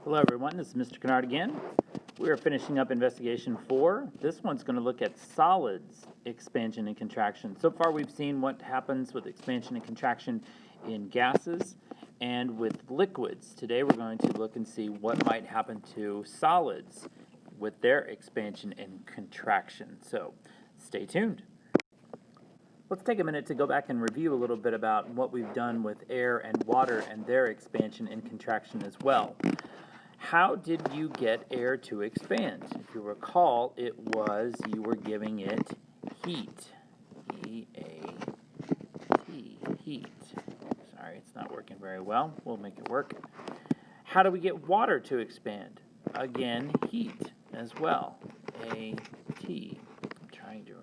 Hello everyone, this is Mr. Kennard again. We are finishing up investigation 4. This one's going to look at solids expansion and contraction. So far we've seen what happens with expansion and contraction in gases and with liquids. Today we're going to look and see what might happen to solids with their expansion and contraction. So stay tuned. Let's take a minute to go back and review a little bit about what we've done with air and water and their expansion and contraction as well. How did you get air to expand? If you recall, it was you were giving it heat. E-A-T, heat. Sorry, it's not working very well. We'll make it work. How do we get water to expand? Again, heat as well. A-T. I'm trying to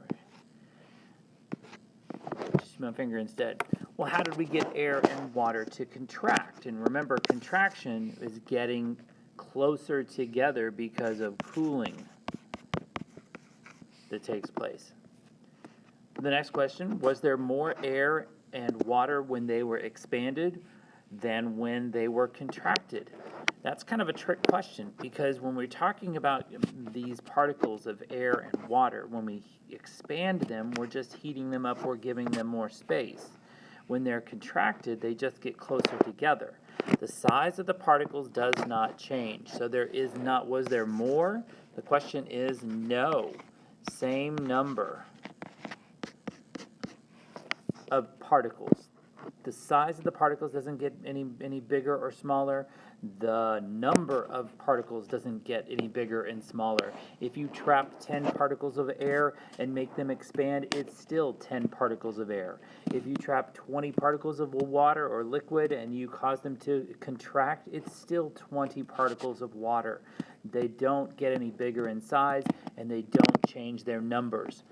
just use my finger instead. Well, how did we get air and water to contract? And remember, contraction is getting closer together because of cooling that takes place. The next question, was there more air and water when they were expanded than when they were contracted? That's kind of a trick question because when we're talking about these particles of air and water, when we expand them, we're just heating them up, we're giving them more space. When they're contracted, they just get closer together. The size of the particles does not change. So was there more? The question is no. Same number of particles. The size of the particles doesn't get any bigger or smaller. The number of particles doesn't get any bigger and smaller. If you trap 10 particles of air and make them expand, it's still 10 particles of air. If you trap 20 particles of water or liquid and you cause them to contract, it's still 20 particles of water. They don't get any bigger in size and they don't change their numbers.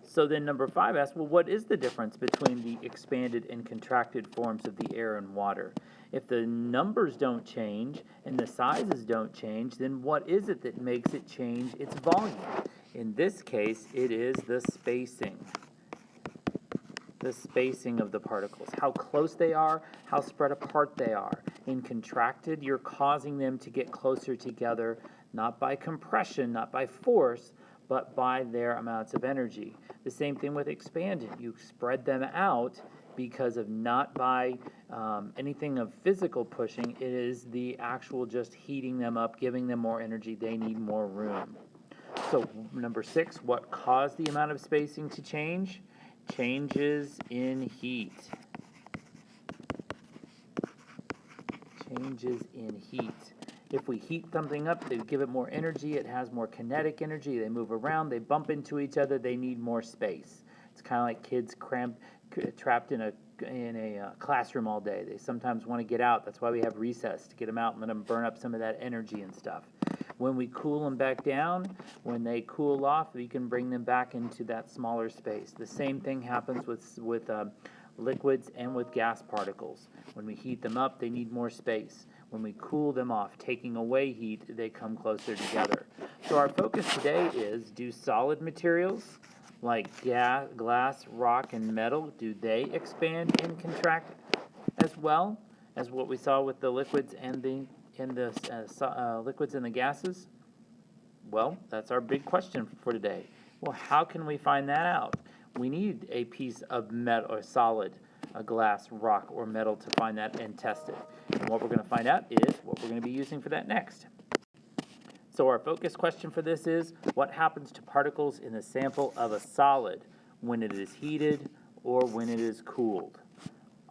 So then number 5 asks, well, what is the difference between the expanded and contracted forms of the air and water? If the numbers don't change and the sizes don't change, then what is it that makes it change its volume? In this case, it is the spacing. The spacing of the particles, how close they are, how spread apart they are. In contracted, you're causing them to get closer together, not by compression, not by force, but by their amounts of energy. The same thing with expanded. You spread them out because of not by anything of physical pushing. It is the actual just heating them up, giving them more energy. They need more room. So number 6, what caused the amount of spacing to change? Changes in heat. Changes in heat. If we heat something up, they give it more energy, it has more kinetic energy, they move around, they bump into each other, they need more space. It's kind of like kids trapped in a classroom all day. They sometimes want to get out. That's why we have recess, to get them out and let them burn up some of that energy and stuff. When we cool them back down, when they cool off, we can bring them back into that smaller space. The same thing happens with liquids and with gas particles. When we heat them up, they need more space. When we cool them off, taking away heat, they come closer together. So our focus today is, do solid materials like glass, rock, and metal, do they expand and contract as well as what we saw with the liquids and the liquids and the gases? Well, that's our big question for today. Well, how can we find that out? We need a piece of metal or solid, a glass, rock, or metal to find that and test it. And what we're going to find out is what we're going to be using for that next. So our focus question for this is, what happens to particles in the sample of a solid when it is heated or when it is cooled?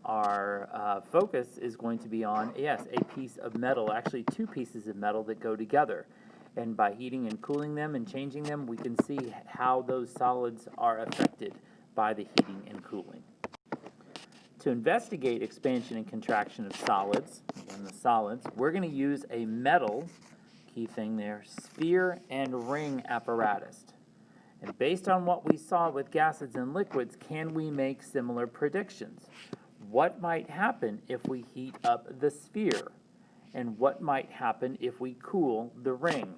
Our focus is going to be on, yes, a piece of metal, actually 2 pieces of metal that go together. And by heating and cooling them and changing them, we can see how those solids are affected by the heating and cooling. To investigate expansion and contraction of solids, we're going to use a metal, key thing there, sphere and ring apparatus. And based on what we saw with gases and liquids, can we make similar predictions? What might happen if we heat up the sphere? And what might happen if we cool the ring?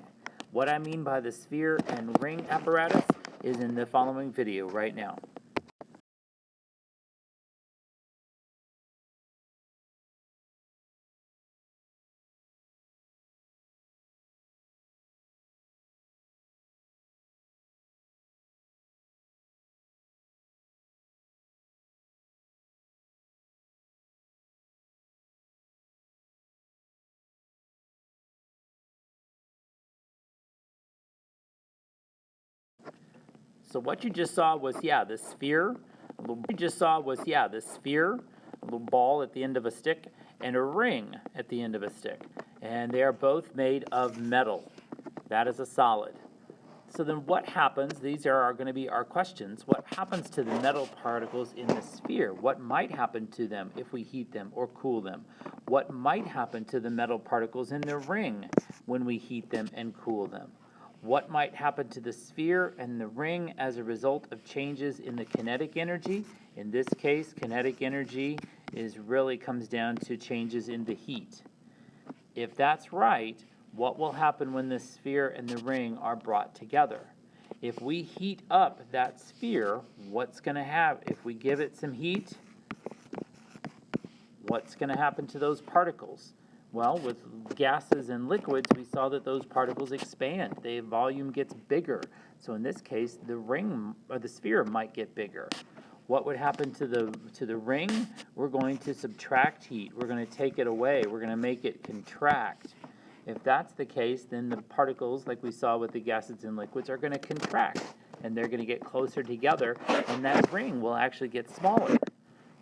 What I mean by the sphere and ring apparatus is in the following video right now. So what you just saw was, the sphere. A little ball at the end of a stick, and a ring at the end of a stick. And they are both made of metal. That is a solid. So then what happens, these are going to be our questions, what happens to the metal particles in the sphere? What might happen to them if we heat them or cool them? What might happen to the metal particles in the ring when we heat them and cool them? What might happen to the sphere and the ring as a result of changes in the kinetic energy? In this case, kinetic energy really comes down to changes in the heat. If that's right, what will happen when the sphere and the ring are brought together? If we heat up that sphere, what's going to happen? If we give it some heat, what's going to happen to those particles? Well, with gases and liquids, we saw that those particles expand. The volume gets bigger. So in this case, the ring or the sphere might get bigger. What would happen to the ring? We're going to subtract heat. We're going to take it away. We're going to make it contract. If that's the case, then the particles, like we saw with the gases and liquids, are going to contract, and they're going to get closer together, and that ring will actually get smaller.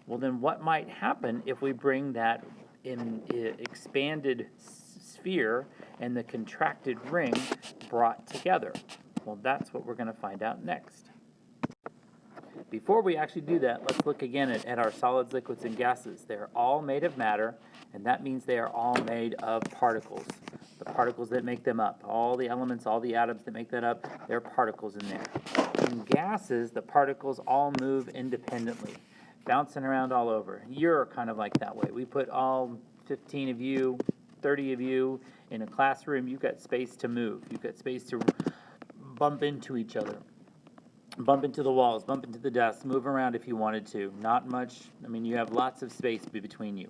Well, then what might happen if we bring that expanded sphere and the contracted ring brought together? Well, that's what we're going to find out next. Before we actually do that, let's look again at our solids, liquids, and gases. They're all made of matter, and that means they are all made of particles. The particles that make them up, all the elements, all the atoms that make that up, there are particles in there. In gases, the particles all move independently, bouncing around all over. You're kind of like that way. We put all 15 of you, 30 of you in a classroom. You've got space to move. You've got space to bump into each other. Bump into the walls, bump into the desks, move around if you wanted to. Not much, you have lots of space between you.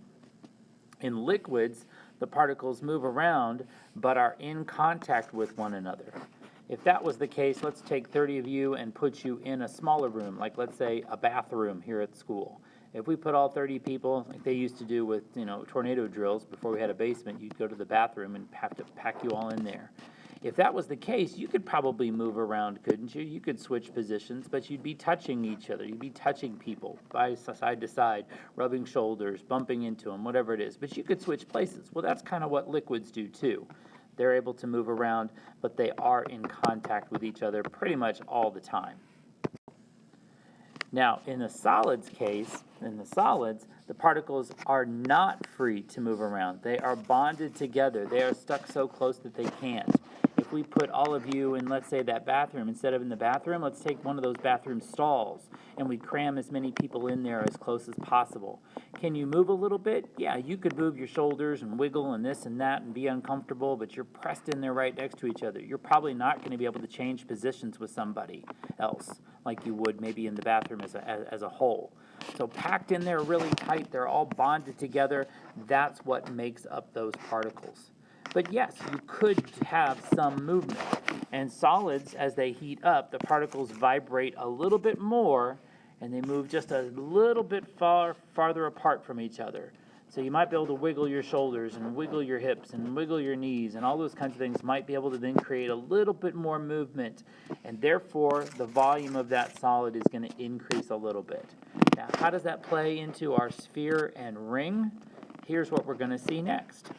In liquids, the particles move around but are in contact with one another. If that was the case, let's take 30 of you and put you in a smaller room, like let's say a bathroom here at school. If we put all 30 people, like they used to do with tornado drills before we had a basement, you'd go to the bathroom and have to pack you all in there. If that was the case, you could probably move around, couldn't you? You could switch positions, but you'd be touching each other. You'd be touching people by side to side, rubbing shoulders, bumping into them, whatever it is. But you could switch places. Well, that's kind of what liquids do too. They're able to move around, but they are in contact with each other pretty much all the time. Now, in the solids case, the particles are not free to move around. They are bonded together. They are stuck so close that they can't. If we put all of you in, let's say, that bathroom, instead of in the bathroom, let's take one of those bathroom stalls, and we cram as many people in there as close as possible. Can you move a little bit? Yeah, you could move your shoulders and wiggle and this and that and be uncomfortable, but you're pressed in there right next to each other. You're probably not going to be able to change positions with somebody else like you would maybe in the bathroom as a whole. So packed in there really tight, they're all bonded together. That's what makes up those particles. But yes, you could have some movement. And solids, as they heat up, the particles vibrate a little bit more, and they move just a little bit farther apart from each other. So you might be able to wiggle your shoulders and wiggle your hips and wiggle your knees, and all those kinds of things might be able to then create a little bit more movement. And therefore, the volume of that solid is going to increase a little bit. Now, how does that play into our sphere and ring? Here's what we're going to see next.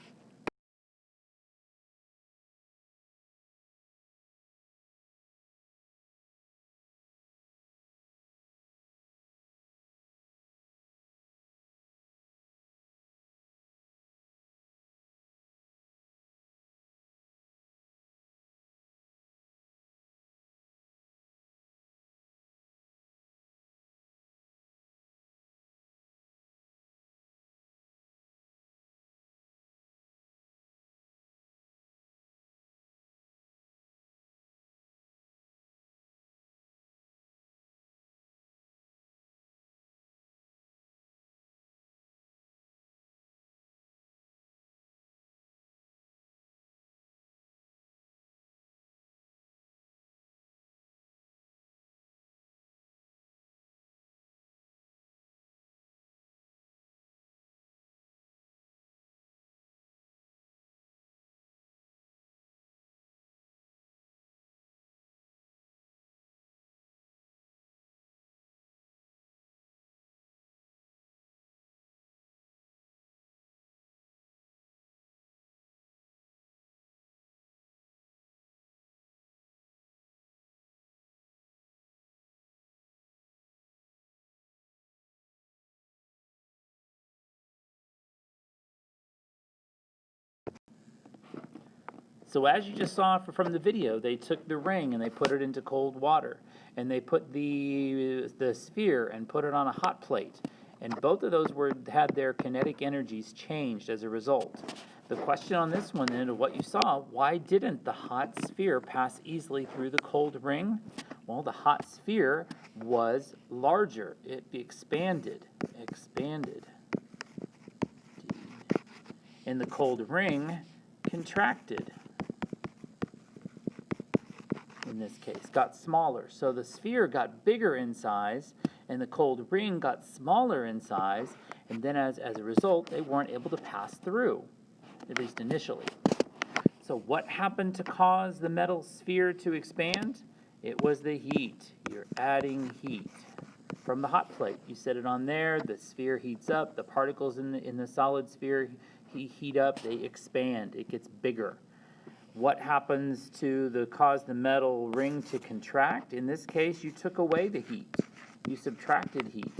So as you just saw from the video, they took the ring and they put it into cold water, and they put the sphere and put it on a hot plate, and both of those had their kinetic energies changed as a result. The question on this one, then, of what you saw, why didn't the hot sphere pass easily through the cold ring? Well, the hot sphere was larger. It expanded. And the cold ring contracted. In this case, got smaller. So the sphere got bigger in size, and the cold ring got smaller in size, and then as a result, they weren't able to pass through, at least initially. So what happened to cause the metal sphere to expand? It was the heat. You're adding heat from the hot plate. You set it on there, the sphere heats up, the particles in the solid sphere heat up, they expand, it gets bigger. What happens to cause the metal ring to contract? In this case, you took away the heat. You subtracted heat.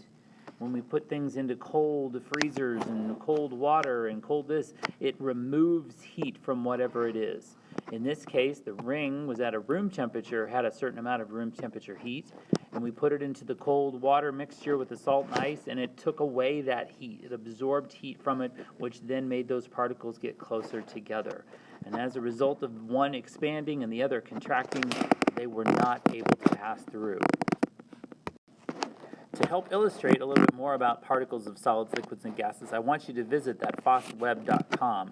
When we put things into cold freezers and cold water and cold this, it removes heat from whatever it is. In this case, the ring was at a room temperature, had a certain amount of room temperature heat, and we put it into the cold water mixture with the salt and ice, and it took away that heat. It absorbed heat from it, which then made those particles get closer together. And as a result of one expanding and the other contracting, they were not able to pass through. To help illustrate a little bit more about particles of solids, liquids, and gases, I want you to visit that fossweb.com,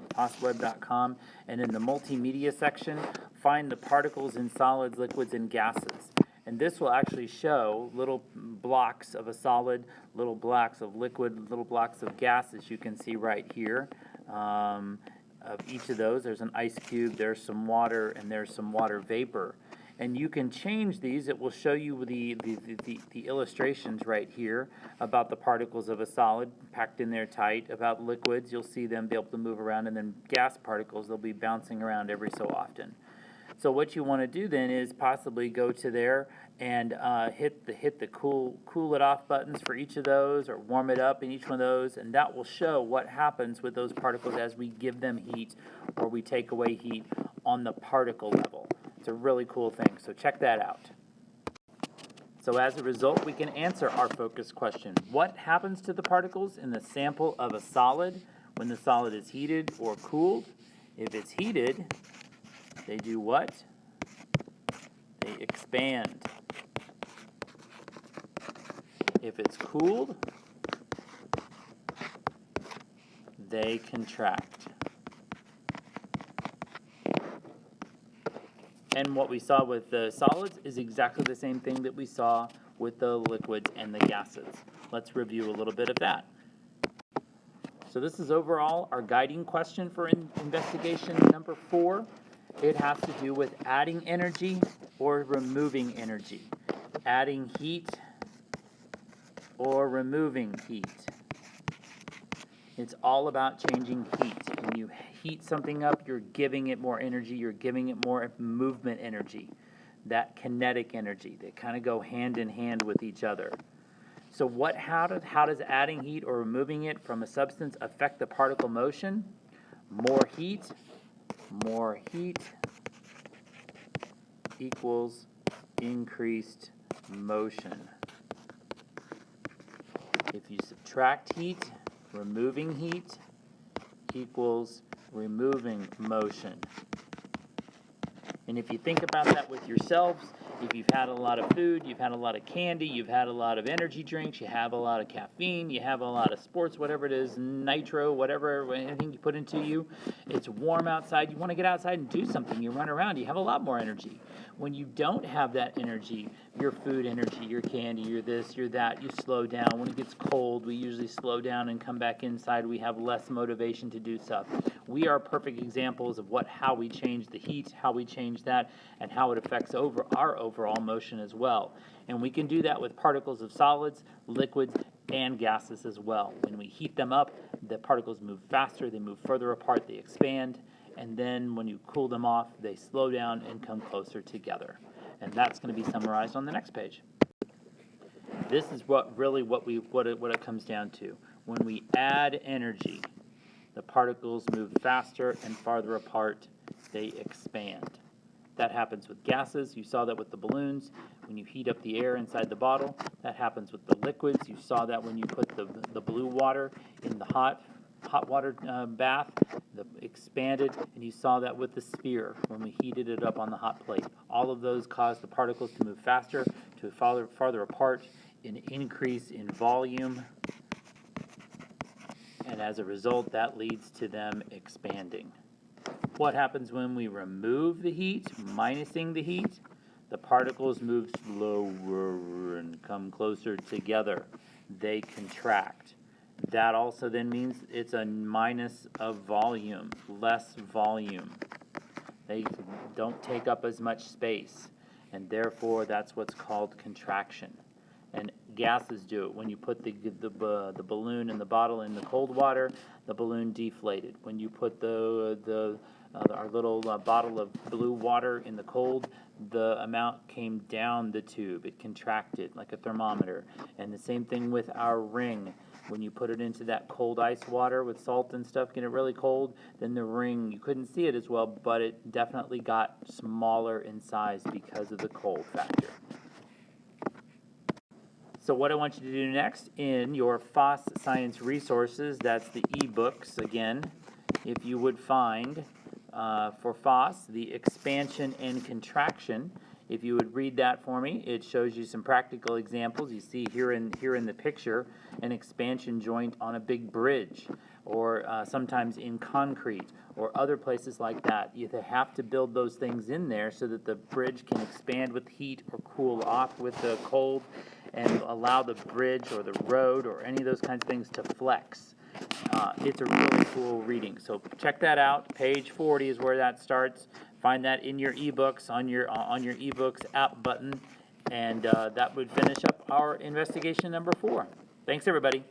and in the multimedia section, find the particles in solids, liquids, and gases. And this will actually show little blocks of a solid, little blocks of liquid, little blocks of gas, as you can see right here. Of each of those, there's an ice cube, there's some water, and there's some water vapor. And you can change these. It will show you the illustrations right here about the particles of a solid packed in there tight. About liquids, you'll see them be able to move around, and then gas particles, they'll be bouncing around every so often. So what you want to do then is possibly go to there and hit the cool it off buttons for each of those, or warm it up in each one of those, and that will show what happens with those particles as we give them heat or we take away heat on the particle level. It's a really cool thing, so check that out. So as a result, we can answer our focus question. What happens to the particles in the sample of a solid when the solid is heated or cooled? If it's heated, they do what? They expand. If it's cooled, they contract. And what we saw with the solids is exactly the same thing that we saw with the liquids and the gases. Let's review a little bit of that. So this is overall our guiding question for investigation number 4. It has to do with adding energy or removing energy. Adding heat or removing heat. It's all about changing heat. When you heat something up, you're giving it more energy, you're giving it more movement energy, that kinetic energy. They kind of go hand in hand with each other. So how does adding heat or removing it from a substance affect the particle motion? More heat equals increased motion. If you subtract heat, removing heat equals removing motion. And if you think about that with yourselves, if you've had a lot of food, you've had a lot of candy, you've had a lot of energy drinks, you have a lot of caffeine, you have a lot of sports, whatever it is, nitro, whatever, anything you put into you, it's warm outside, you want to get outside and do something, you run around, you have a lot more energy. When you don't have that energy, your food energy, your candy, your this, your that, you slow down. When it gets cold, we usually slow down and come back inside. We have less motivation to do stuff. We are perfect examples of how we change the heat, how we change that, and how it affects our overall motion as well. And we can do that with particles of solids, liquids, and gases as well. When we heat them up, the particles move faster, they move further apart, they expand, and then when you cool them off, they slow down and come closer together. And that's going to be summarized on the next page. This is what it comes down to. When we add energy, the particles move faster and farther apart, they expand. That happens with gases. You saw that with the balloons. When you heat up the air inside the bottle, that happens with the liquids. You saw that when you put the blue water in the hot water bath, expanded, and you saw that with the sphere when we heated it up on the hot plate. All of those cause the particles to move faster, to farther apart, an increase in volume, and as a result, that leads to them expanding. What happens when we remove the heat, minusing the heat? The particles move slower and come closer together. They contract. That also then means it's a minus of volume, less volume. They don't take up as much space, and therefore that's what's called contraction. And gases do it. When you put the balloon in the bottle in the cold water, the balloon deflated. When you put our little bottle of blue water in the cold, the amount came down the tube. It contracted like a thermometer. And the same thing with our ring. When you put it into that cold ice water with salt and stuff, get it really cold, then the ring, you couldn't see it as well, but it definitely got smaller in size because of the cold factor. So what I want you to do next in your FOSS Science Resources, that's the ebooks again, if you would find for FOSS, the expansion and contraction. If you would read that for me, it shows you some practical examples. You see here in the picture an expansion joint on a big bridge, or sometimes in concrete, or other places like that. You have to build those things in there so that the bridge can expand with heat or cool off with the cold, and allow the bridge or the road or any of those kinds of things to flex. It's a really cool reading. So check that out. Page 40 is where that starts. Find that in your ebooks, on your ebooks app button, and that would finish up our investigation number 4. Thanks, everybody.